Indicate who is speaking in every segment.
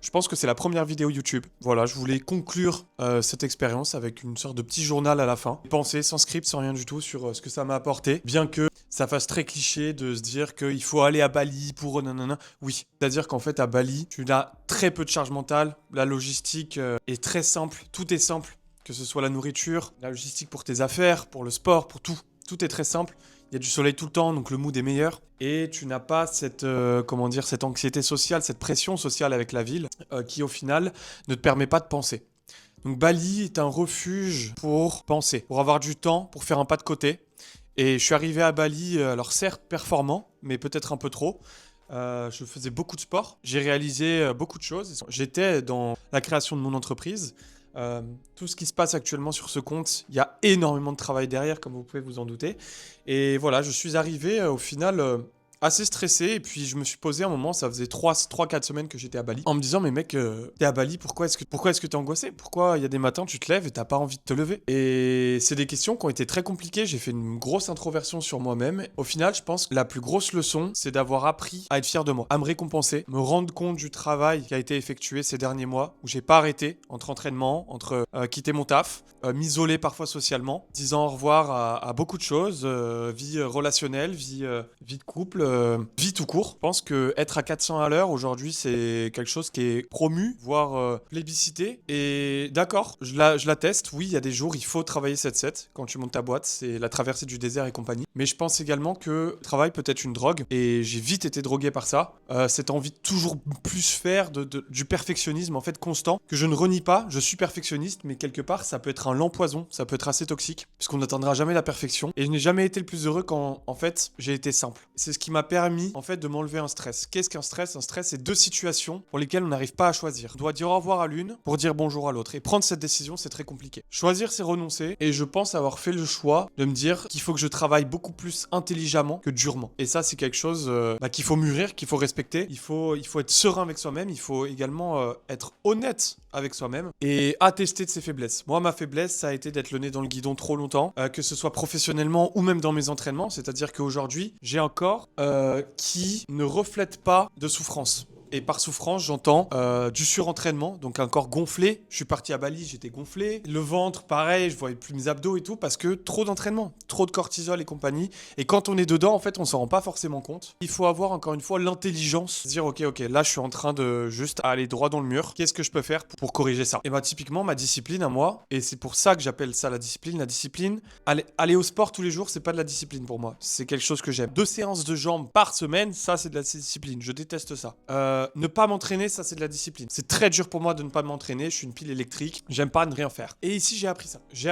Speaker 1: Je pense que c'est la première vidéo YouTube. Voilà, je voulais conclure cette expérience avec une sorte de petit journal à la fin. Penser sans script, sans rien du tout sur ce que ça m'a apporté. Bien que ça fasse très cliché de se dire qu'il faut aller à Bali pour nanana. Oui, c'est-à-dire qu'en fait à Bali, tu as très peu de charge mentale. La logistique est très simple. Tout est simple. Que ce soit la nourriture, la logistique pour tes affaires, pour le sport, pour tout. Tout est très simple. Il y a du soleil tout le temps, donc le mood est meilleur. Et tu n'as pas cette, cette anxiété sociale, cette pression sociale avec la ville, qui au final ne te permet pas de penser. Donc Bali est un refuge pour penser, pour avoir du temps, pour faire un pas de côté. Et je suis arrivé à Bali, alors certes performant, mais peut-être un peu trop. Je faisais beaucoup de sport, j'ai réalisé beaucoup de choses. J'étais dans la création de mon entreprise. Tout ce qui se passe actuellement sur ce compte, il y a énormément de travail derrière, comme vous pouvez vous en douter. Et voilà, je suis arrivé au final assez stressé. Et puis je me suis posé un moment, ça faisait 3-4 semaines que j'étais à Bali, en me disant, mais mec, t'es à Bali, pourquoi est-ce que t'es angoissé? Pourquoi il y a des matins, tu te lèves et t'as pas envie de te lever? Et c'est des questions qui ont été très compliquées. J'ai fait une grosse introversion sur moi-même. Au final, je pense que la plus grosse leçon, c'est d'avoir appris à être fier de moi, à me récompenser, me rendre compte du travail qui a été effectué ces derniers mois, où j'ai pas arrêté entre entraînement, entre quitter mon taf, m'isoler parfois socialement, disant au revoir à beaucoup de choses, vie relationnelle, vie de couple, vie tout court. Je pense que être à 400 à l'heure aujourd'hui, c'est quelque chose qui est promu, voire plébiscité. Et d'accord, je l'atteste. Oui, il y a des jours, il faut travailler 7-7 quand tu montes ta boîte. C'est la traversée du désert et compagnie. Mais je pense également que le travail peut être une drogue. Et j'ai vite été drogué par ça. Cette envie de toujours plus faire, du perfectionnisme en fait constant, que je ne renie pas. Je suis perfectionniste, mais quelque part, ça peut être un lent poison. Ça peut être assez toxique, puisqu'on n'atteindra jamais la perfection. Et je n'ai jamais été le plus heureux quand, en fait, j'ai été simple. C'est ce qui m'a permis, en fait, de m'enlever un stress. Qu'est-ce qu'un stress? Un stress, c'est deux situations pour lesquelles on n'arrive pas à choisir. On doit dire au revoir à l'une pour dire bonjour à l'autre. Et prendre cette décision, c'est très compliqué. Choisir, c'est renoncer. Et je pense avoir fait le choix de me dire qu'il faut que je travaille beaucoup plus intelligemment que durement. Et ça, c'est quelque chose qu'il faut mûrir, qu'il faut respecter. Il faut être serein avec soi-même. Il faut également être honnête avec soi-même et attester de ses faiblesses. Moi, ma faiblesse, ça a été d'être le nez dans le guidon trop longtemps, que ce soit professionnellement ou même dans mes entraînements. C'est-à-dire qu'aujourd'hui, j'ai un corps qui ne reflète pas de souffrance. Et par souffrance, j'entends du surentraînement, donc un corps gonflé. Je suis parti à Bali, j'étais gonflé. Le ventre, pareil, je voyais plus mes abdos et tout, parce que trop d'entraînement, trop de cortisol et compagnie. Et quand on est dedans, en fait, on s'en rend pas forcément compte. Il faut avoir, encore une fois, l'intelligence. Se dire, ok, là, je suis en train de juste aller droit dans le mur. Qu'est-ce que je peux faire pour corriger ça? Et bah, typiquement, ma discipline à moi, et c'est pour ça que j'appelle ça la discipline. La discipline, aller au sport tous les jours, c'est pas de la discipline pour moi. C'est quelque chose que j'aime. 2 séances de jambes par semaine, ça, c'est de la discipline. Je déteste ça. Ne pas m'entraîner, ça c'est de la discipline. C'est très dur pour moi de ne pas m'entraîner, je suis une pile électrique, j'aime pas ne rien faire. Et ici j'ai appris ça. J'ai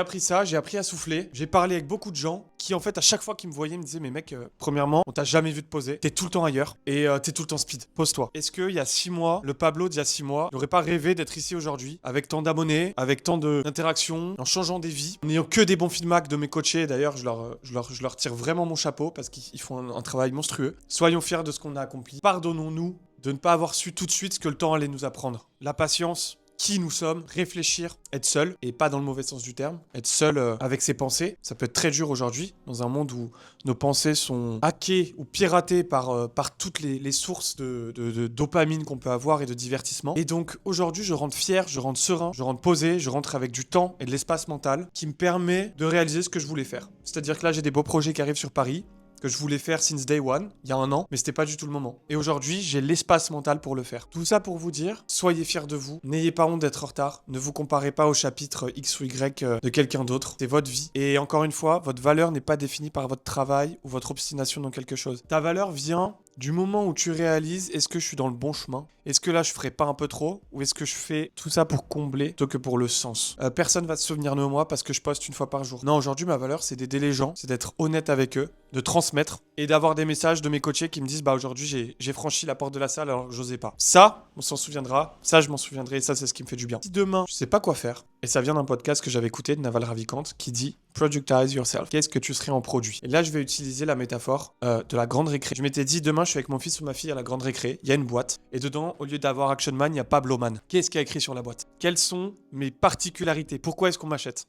Speaker 1: appris à souffler, j'ai parlé avec beaucoup de gens qui en fait à chaque fois qu'ils me voyaient me disaient mais mec, premièrement, on t'a jamais vu te poser, t'es tout le temps ailleurs et t'es tout le temps speed. Pose-toi. Est-ce qu'il y a 6 mois, le Pablo d'il y a 6 mois, n'aurait pas rêvé d'être ici aujourd'hui, avec tant d'abonnés, avec tant d'interactions, en changeant des vies, en n'ayant que des bons feedbacks de mes coachés, d'ailleurs je leur tire vraiment mon chapeau parce qu'ils font un travail monstrueux. Soyons fiers de ce qu'on a accompli. Pardonnons-nous de ne pas avoir su tout de suite ce que le temps allait nous apprendre. La patience, qui nous sommes, réfléchir, être seul, et pas dans le mauvais sens du terme, être seul avec ses pensées. Ça peut être très dur aujourd'hui, dans un monde où nos pensées sont hackées ou piratées par toutes les sources de dopamine qu'on peut avoir et de divertissement. Et donc aujourd'hui, je rentre fier, je rentre serein, je rentre posé, je rentre avec du temps et de l'espace mental qui me permet de réaliser ce que je voulais faire. C'est-à-dire que là, j'ai des beaux projets qui arrivent sur Paris, que je voulais faire since day one, il y a un an, mais c'était pas du tout le moment. Et aujourd'hui, j'ai l'espace mental pour le faire. Tout ça pour vous dire, soyez fiers de vous, n'ayez pas honte d'être en retard, ne vous comparez pas au chapitre X ou Y de quelqu'un d'autre, c'est votre vie. Et encore une fois, votre valeur n'est pas définie par votre travail ou votre obstination dans quelque chose. Ta valeur vient du moment où tu réalises, est-ce que je suis dans le bon chemin? Est-ce que là, je ferais pas un peu trop? Ou est-ce que je fais tout ça pour combler plutôt que pour le sens? Personne va se souvenir de moi parce que je poste une fois par jour. Non, aujourd'hui, ma valeur, c'est d'aider les gens, c'est d'être honnête avec eux, de transmettre et d'avoir des messages de mes coachés qui me disent, bah aujourd'hui, j'ai franchi la porte de la salle alors que j'osais pas. Ça, on s'en souviendra. Ça, je m'en souviendrai et ça, c'est ce qui me fait du bien. Si demain, je sais pas quoi faire, et ça vient d'un podcast que j'avais écouté de Naval Ravikant qui dit Productize yourself. Qu'est-ce que tu serais en produit? Et là, je vais utiliser la métaphore de la grande récré. Je m'étais dit, demain, je suis avec mon fils ou ma fille à la grande récré. Il y a une boîte. Et dedans, au lieu d'avoir Action Man, il y a Pablo Man. Qu'est-ce qu'il y a écrit sur la boîte? Quelles sont mes particularités? Pourquoi est-ce qu'on m'achète?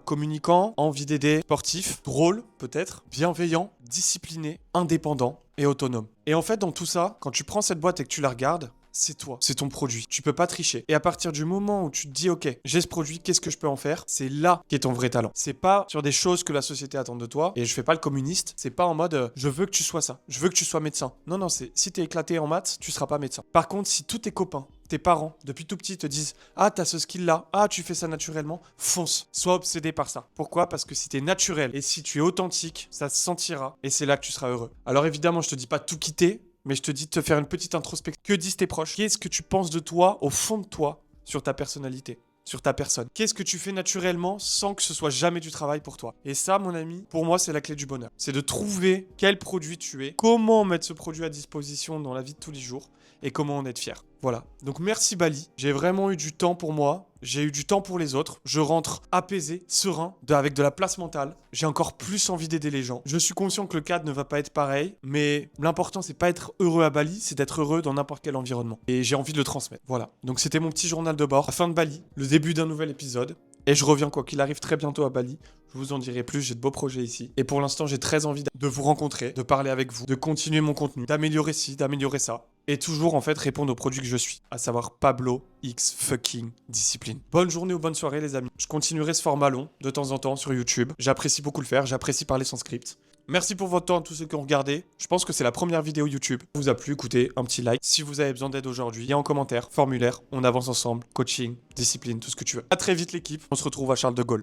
Speaker 1: Communicant, envie d'aider, sportif, drôle, peut-être, bienveillant, discipliné, indépendant et autonome. Et en fait, dans tout ça, quand tu prends cette boîte et que tu la regardes, c'est toi, c'est ton produit. Tu peux pas tricher. Et à partir du moment où tu te dis, ok, j'ai ce produit, qu'est-ce que je peux en faire? C'est là qu'est ton vrai talent. C'est pas sur des choses que la société attend de toi. Et je fais pas le communiste. C'est pas en mode, je veux que tu sois ça. Je veux que tu sois médecin. Non, non, c'est si t'es éclaté en maths, tu seras pas médecin. Par contre, si tous tes copains, tes parents, depuis tout petit, te disent ah, t'as ce skill-là, ah, tu fais ça naturellement, fonce. Sois obsédé par ça. Pourquoi? Parce que si t'es naturel et si tu es authentique, ça se sentira et c'est là que tu seras heureux. Alors évidemment, je te dis pas tout quitter, mais je te dis de te faire une petite introspection. Que disent tes proches? Qu'est-ce que tu penses de toi, au fond de toi, sur ta personnalité? Sur ta personne. Qu'est-ce que tu fais naturellement sans que ce soit jamais du travail pour toi? Et ça, mon ami, pour moi, c'est la clé du bonheur. C'est de trouver quel produit tu es, comment mettre ce produit à disposition dans la vie de tous les jours et comment en être fier. Voilà. Donc merci Bali. J'ai vraiment eu du temps pour moi. J'ai eu du temps pour les autres. Je rentre apaisé, serein, avec de la place mentale. J'ai encore plus envie d'aider les gens. Je suis conscient que le cadre ne va pas être pareil, mais l'important c'est pas être heureux à Bali, c'est d'être heureux dans n'importe quel environnement. Et j'ai envie de le transmettre. Voilà. Donc c'était mon petit journal de bord. La fin de Bali, le début d'un nouvel épisode. Et je reviens quoi qu'il arrive très bientôt à Bali. Je vous en dirai plus, j'ai de beaux projets ici. Et pour l'instant, j'ai très envie de vous rencontrer, de parler avec vous, de continuer mon contenu, d'améliorer ci, d'améliorer ça. Et toujours en fait répondre au produit que je suis, à savoir Pablo X fucking Discipline. Bonne journée ou bonne soirée les amis. Je continuerai ce format long de temps en temps sur YouTube. J'apprécie beaucoup le faire, j'apprécie parler sans script. Merci pour votre temps à tous ceux qui ont regardé. Je pense que c'est la première vidéo YouTube. Si vous a plu, écoutez, un petit like. Si vous avez besoin d'aide aujourd'hui, il y a en commentaire, formulaire, on avance ensemble, coaching, discipline, tout ce que tu veux. À très vite l'équipe, on se retrouve à Charles de Gaulle.